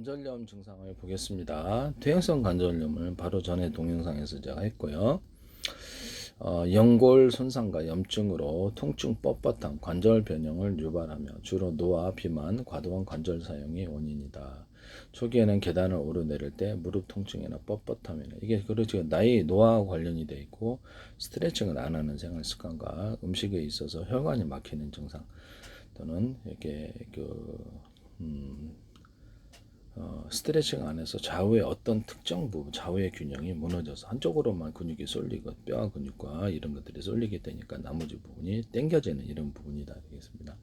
관절염 증상을 보겠습니다. 퇴행성 관절염을 바로 전에 동영상에서 제가 했고요. 연골 손상과 염증으로 통증, 뻣뻣함, 관절 변형을 유발하며 주로 노화, 비만, 과도한 관절 사용이 원인이다. 초기에는 계단을 오르내릴 때 무릎 통증이나 뻣뻣함이나 이게 그렇죠. 나이 노화와 관련이 돼 있고 스트레칭을 안 하는 생활 습관과 음식에 있어서 혈관이 막히는 증상 또는 이렇게 스트레칭 안에서 좌우의 어떤 특정 부분, 좌우의 균형이 무너져서 한쪽으로만 근육이 쏠리고 뼈 근육과 이런 것들이 쏠리게 되니까 나머지 부분이 당겨지는 이런 부분이다 되겠습니다.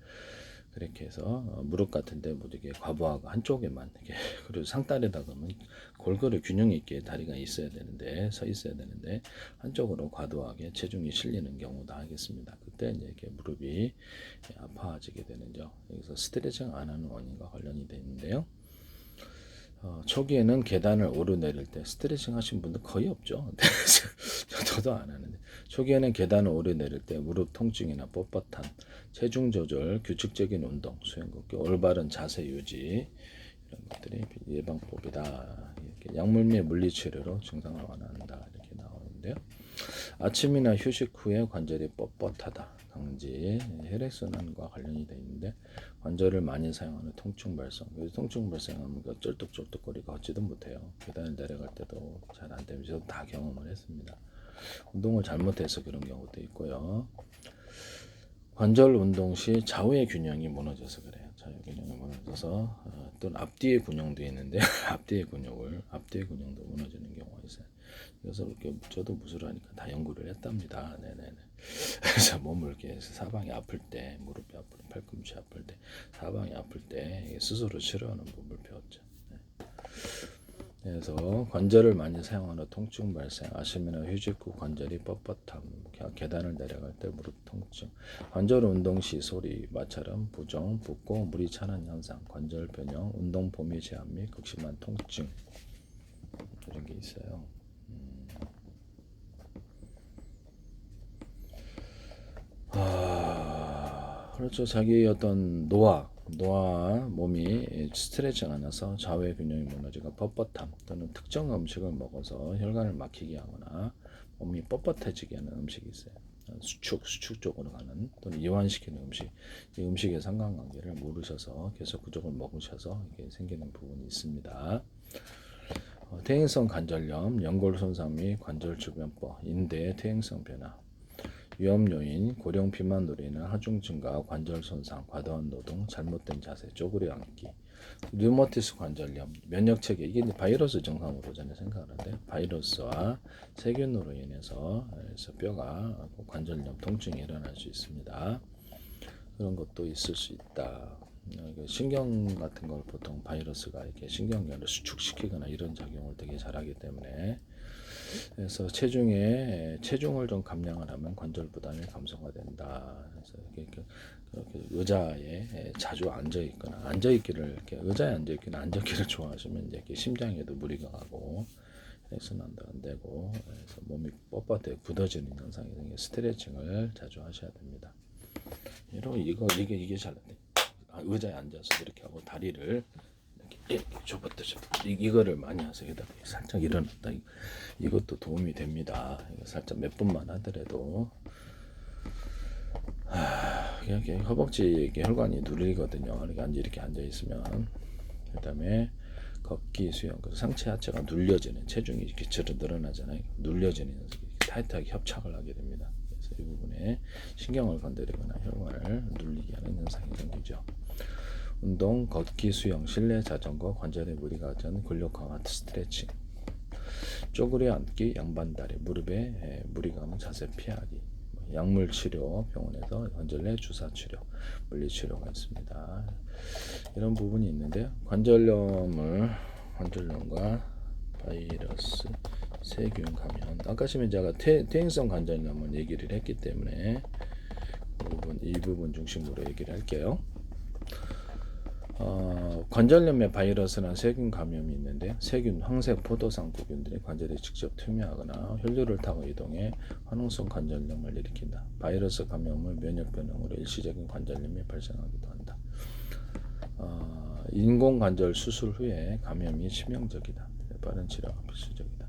그렇게 해서 무릎 같은데 뭐 이게 과부하가 한쪽에만 이렇게 그리고 상다리다 그러면 골고루 균형 있게 다리가 있어야 되는데 서 있어야 되는데 한쪽으로 과도하게 체중이 실리는 경우도 하겠습니다. 그때 이제 이렇게 무릎이 아파지게 되는죠. 여기서 스트레칭 안 하는 원인과 관련이 되는데요. 초기에는 계단을 오르내릴 때 스트레칭 하신 분들 거의 없죠. 저도 안 하는데 초기에는 계단을 오르내릴 때 무릎 통증이나 뻣뻣함, 체중 조절, 규칙적인 운동, 수행 걷기, 올바른 자세 유지 이런 것들이 예방법이다. 이렇게 약물 및 물리치료로 증상을 완화한다. 이렇게 나오는데요. 아침이나 휴식 후에 관절이 뻣뻣하다. 강지, 혈액순환과 관련이 되어 있는데 관절을 많이 사용하는 통증 발생. 통증 발생하면 쩔뚝쩔뚝거리고 걷지도 못해요. 계단을 내려갈 때도 잘 안 되면 저도 다 경험을 했습니다. 운동을 잘못해서 그런 경우도 있고요. 관절 운동 시 좌우의 균형이 무너져서 그래요. 좌우의 균형이 무너져서 또는 앞뒤의 근육도 있는데 앞뒤의 근육도 무너지는 경우가 있어요. 그래서 이렇게 저도 무술을 하니까 다 연구를 했답니다. 네네네. 그래서 몸을 이렇게 사방이 아플 때, 무릎이 아플 때, 팔꿈치 아플 때, 사방이 아플 때 스스로 치료하는 법을 배웠죠. 네. 그래서 관절을 많이 사용하는 통증 발생, 아침이나 휴식 후 관절이 뻣뻣함, 계단을 내려갈 때 무릎 통증, 관절 운동 시 소리, 마찰음, 부종, 붓고 물이 차는 현상, 관절 변형, 운동 범위 제한 및 극심한 통증 이런 게 있어요. 그렇죠. 자기 어떤 노화 몸이 스트레칭 안 해서 좌우의 균형이 무너지고 뻣뻣함 또는 특정 음식을 먹어서 혈관을 막히게 하거나 몸이 뻣뻣해지게 하는 음식이 있어요. 수축 쪽으로 가는 또는 이완시키는 음식, 이 음식의 상관관계를 모르셔서 계속 그쪽을 먹으셔서 이게 생기는 부분이 있습니다. 퇴행성 관절염, 연골 손상 및 관절 주변법, 인대 퇴행성 변화. 위험 요인, 고령 비만 노래는 하중 증가, 관절 손상, 과도한 노동, 잘못된 자세, 쪼그려 앉기, 류마티스 관절염, 면역 체계 이게 바이러스 증상으로 저는 생각하는데 바이러스와 세균으로 인해서 뼈가 관절염 통증이 일어날 수 있습니다. 그런 것도 있을 수 있다. 신경 같은 걸 보통 바이러스가 이렇게 신경계를 수축시키거나 이런 작용을 되게 잘하기 때문에 그래서 체중을 좀 감량을 하면 관절 부담이 감소가 된다. 그래서 이렇게 의자에 자주 앉아 있거나 의자에 앉아 있기나 앉아 있기를 좋아하시면 이제 이렇게 심장에도 무리가 가고 혈액순환도 안 되고 그래서 몸이 뻣뻣해 굳어지는 현상이 생겨 스트레칭을 자주 하셔야 됩니다. 이게 잘 안 돼. 의자에 앉아서 이렇게 하고 다리를 이렇게 접었다 이거를 많이 하세요. 살짝 일어났다. 이것도 도움이 됩니다. 살짝 몇 분만 하더라도 이렇게 허벅지 혈관이 눌리거든요. 이렇게 앉아 있으면 그다음에 걷기 수영 상체 하체가 눌려지는 체중이 이렇게 늘어나잖아요. 눌려지는 타이트하게 협착을 하게 됩니다. 그래서 이 부분에 신경을 건드리거나 혈관을 눌리게 하는 현상이 생기죠. 운동, 걷기, 수영, 실내 자전거, 관절에 무리가 가는 근력 강화 스트레칭, 쪼그려 앉기, 양반다리, 무릎에 무리가 가는 자세 피하기, 약물 치료, 병원에서 관절내 주사 치료, 물리 치료가 있습니다. 이런 부분이 있는데요. 관절염과 바이러스, 세균 감염. 아까 제가 퇴행성 관절염을 얘기를 했기 때문에 이 부분 중심으로 얘기를 할게요. 관절염의 바이러스나 세균 감염이 있는데 세균, 황색 포도상구균들이 관절에 직접 투매하거나 혈류를 타고 이동해 화농성 관절염을 일으킨다. 바이러스 감염은 면역 변형으로 일시적인 관절염이 발생하기도 한다. 인공관절 수술 후에 감염이 치명적이다. 빠른 치료가 필수적이다.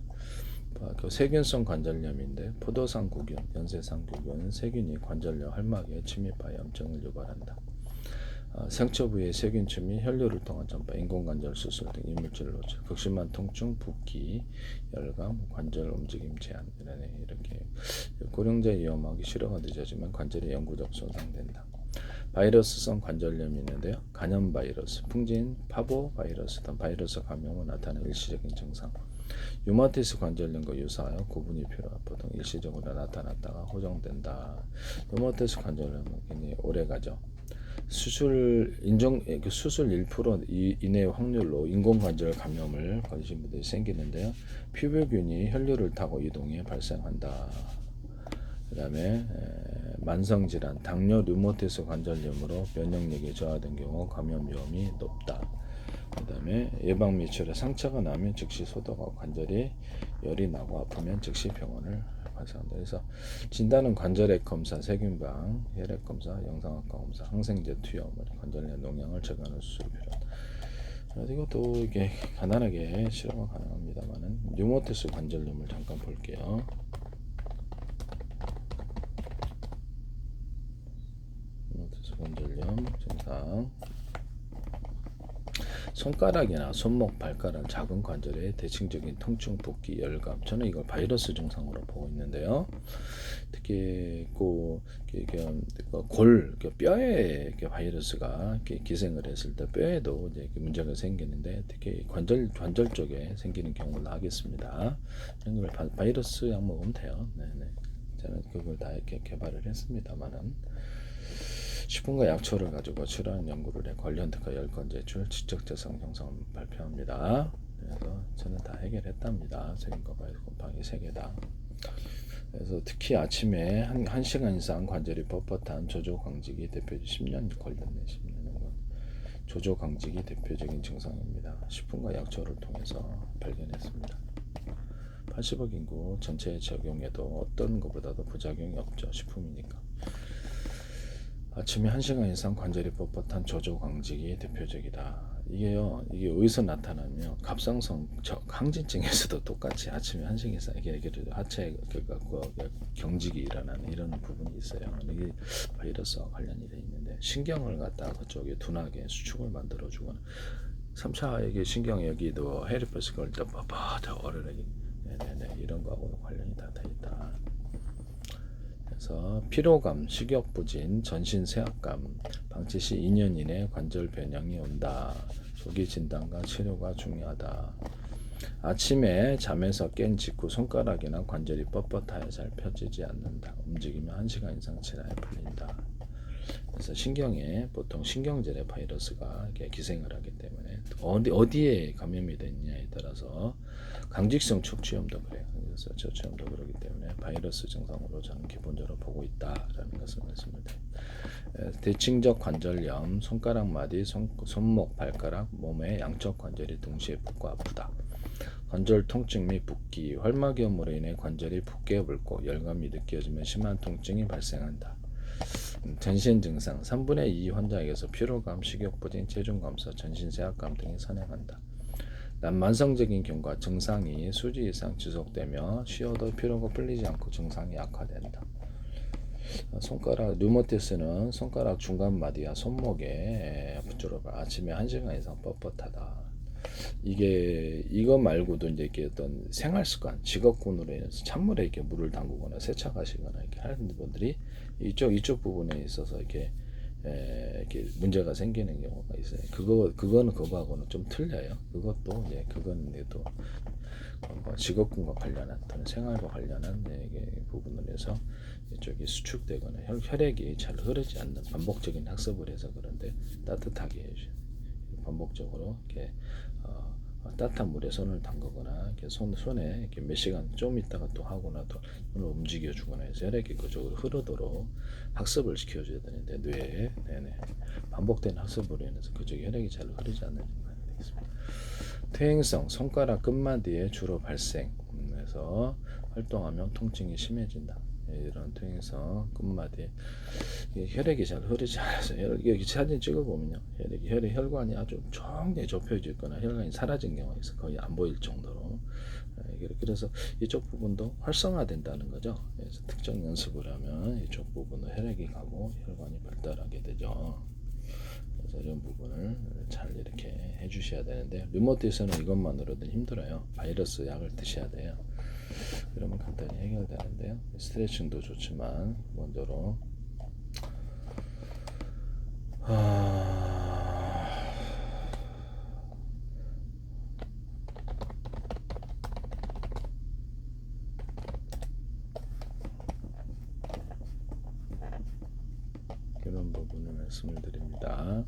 그 세균성 관절염인데 포도상구균, 연쇄상구균 세균이 관절염 활막에 침입하여 염증을 유발한다. 상처 부위의 세균침이 혈류를 통한 전파, 인공관절 수술 등 이물질 노출, 극심한 통증, 붓기, 열감, 관절 움직임 제한 이렇게 고령자 위험하기 치료가 늦어지면 관절이 영구적 손상된다. 바이러스성 관절염이 있는데요. 간염 바이러스, 풍진, 파보 바이러스 등 바이러스 감염으로 나타나는 일시적인 증상. 유마티스 관절염과 유사하여 구분이 필요하다. 보통 일시적으로 나타났다가 호전된다. 유마티스 관절염은 굉장히 오래가죠. 수술 1% 이내의 확률로 인공관절 감염을 걸리신 분들이 생기는데요. 피부균이 혈류를 타고 이동해 발생한다. 그 다음에 만성질환, 당뇨, 류마티스 관절염으로 면역력이 저하된 경우 감염 위험이 높다. 그 다음에 예방 미처리, 상처가 나면 즉시 소독하고 관절이 열이 나고 아프면 즉시 병원을 발생한다. 그래서 진단은 관절액 검사, 세균방, 혈액 검사, 영상학과 검사, 항생제 투여, 관절염 농양을 제거하는 수술이 필요하다. 이것도 이게 간단하게 치료가 가능합니다만은 류마티스 관절염을 잠깐 볼게요. 류마티스 관절염 증상. 손가락이나 손목, 발가락, 작은 관절의 대칭적인 통증, 붓기, 열감. 저는 이걸 바이러스 증상으로 보고 있는데요. 특히 뼈에 바이러스가 기생을 했을 때 뼈에도 이제 문제가 생기는데 특히 관절 쪽에 생기는 경우를 하겠습니다. 이런 걸 바이러스 약 먹으면 돼요. 네네. 저는 그걸 다 이렇게 개발을 했습니다만은. 식품과 약초를 가지고 치료하는 연구를 해 관련 특허 10건 제출, 지적재산 형성을 발표합니다. 그래서 저는 다 해결했답니다. 세균과 바이러스 곰팡이 3개다. 그래서 특히 아침에 1시간 이상 관절이 뻣뻣한 조조강직이 대표적 10년 걸렸네. 10년 조조강직이 대표적인 증상입니다. 식품과 약초를 통해서 발견했습니다. 80억 인구 전체에 적용해도 어떤 것보다도 부작용이 없죠. 식품이니까. 아침에 1시간 이상 관절이 뻣뻣한 조조강직이 대표적이다. 이게 어디서 나타나면 갑상선 항진증에서도 똑같이 아침에 1시간 이상 이게 하체 경직이 일어나는 이런 부분이 있어요. 이게 바이러스와 관련이 돼 있는데 신경을 갖다가 그쪽에 둔하게 수축을 만들어 주거나 3차 이게 신경 여기도 헤르페스 걸릴 때 뻣뻣하고 어르르기 이런 거하고 관련이 다 돼 있다. 그래서 피로감, 식욕부진, 전신 세압감 방치 시 2년 이내 관절 변형이 온다. 조기 진단과 치료가 중요하다. 아침에 잠에서 깬 직후 손가락이나 관절이 뻣뻣하여 잘 펴지지 않는다. 움직이면 1시간 이상 지나야 풀린다. 그래서 신경에 보통 신경절에 바이러스가 기생을 하기 때문에 어디에 감염이 됐냐에 따라서 강직성 척추염도 그래요. 그래서 척추염도 그렇기 때문에 바이러스 증상으로 저는 기본적으로 보고 있다라는 것을 말씀을 드립니다. 대칭적 관절염, 손가락 마디, 손목, 발가락, 몸의 양쪽 관절이 동시에 붓고 아프다. 관절 통증 및 붓기, 활막염으로 인해 관절이 붓게 붓고 열감이 느껴지면 심한 통증이 발생한다. 전신 증상 3분의 2 환자에게서 피로감, 식욕부진, 체중 감소, 전신 세압감 등이 선행한다. 만성적인 경우가 증상이 수주 이상 지속되며 쉬어도 피로가 풀리지 않고 증상이 악화된다. 손가락 류마티스는 손가락 중간 마디와 손목에 주로 아침에 1시간 이상 뻣뻣하다. 이거 말고도 이제 이렇게 어떤 생활 습관, 직업군으로 인해서 찬물에 이렇게 물을 담그거나 세척하시거나 이렇게 하는 분들이 이쪽 부분에 있어서 이렇게 문제가 생기는 경우가 있어요. 그거는 그거하고는 좀 틀려요. 그것도 이제 그거는 또 직업군과 관련한 또는 생활과 관련한 부분을 해서 이쪽이 수축되거나 혈액이 잘 흐르지 않는 반복적인 학습을 해서 그런데 따뜻하게 해주셔요. 반복적으로 이렇게 따뜻한 물에 손을 담그거나 이렇게 손에 이렇게 몇 시간 좀 있다가 또 하거나 또 손을 움직여주거나 해서 혈액이 그쪽으로 흐르도록 학습을 시켜줘야 되는데 뇌에 반복된 학습으로 인해서 그쪽에 혈액이 잘 흐르지 않는 증상이 되겠습니다. 퇴행성 손가락 끝마디에 주로 발생해서 활동하면 통증이 심해진다. 이런 퇴행성 끝마디 혈액이 잘 흐르지 않아서 여기 사진 찍어보면요, 혈관이 아주 정리에 좁혀져 있거나 혈관이 사라진 경우가 있어 거의 안 보일 정도로. 그래서 이쪽 부분도 활성화된다는 거죠. 그래서 특정 연습을 하면 이쪽 부분은 혈액이 가고 혈관이 발달하게 되죠. 그래서 이런 부분을 잘 이렇게 해주셔야 되는데, 류마티스는 이것만으로도 힘들어요. 바이러스 약을 드셔야 돼요. 그러면 간단히 해결되는데요. 스트레칭도 좋지만 먼저로 이런 부분을 말씀을 드립니다.